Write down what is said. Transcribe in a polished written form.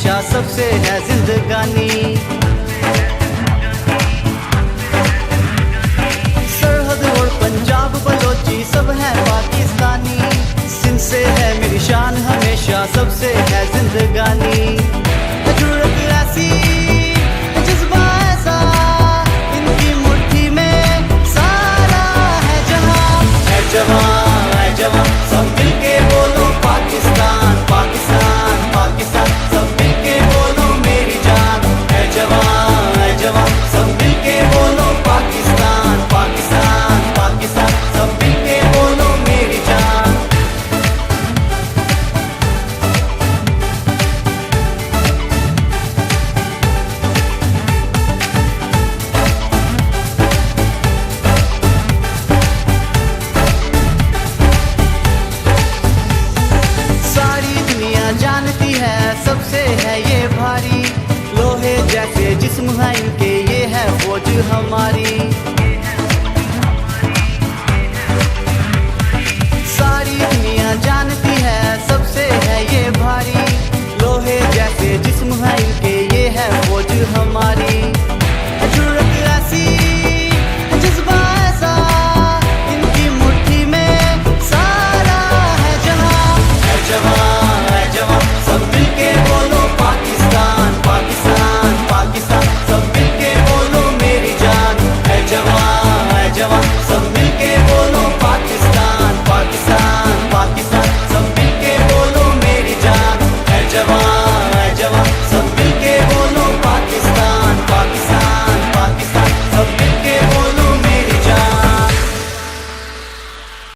हमेशा सबसे है जिंदगानी। सरहद और पंजाब बलोची सब है पाकिस्तानी। सिंध से है मेरी शान हमेशा सबसे है जिंदगानी। जुर्रत ऐसी जज्बा ऐसा इनकी मुट्ठी में सारा है जवां सब मिलके बोलो पाकिस्तान पाकिस्तान पाकिस्तान। सब मिलके बोलो मेरी जान है जवां सब मिलके बोलो पाकिस्तान पाकिस्तान पाकिस्तान। सब मिलके बोलो मेरी जान। जानती है सबसे है ये भारी। लोहे जैसे जिस्म है इनके ये है फौज हमारी।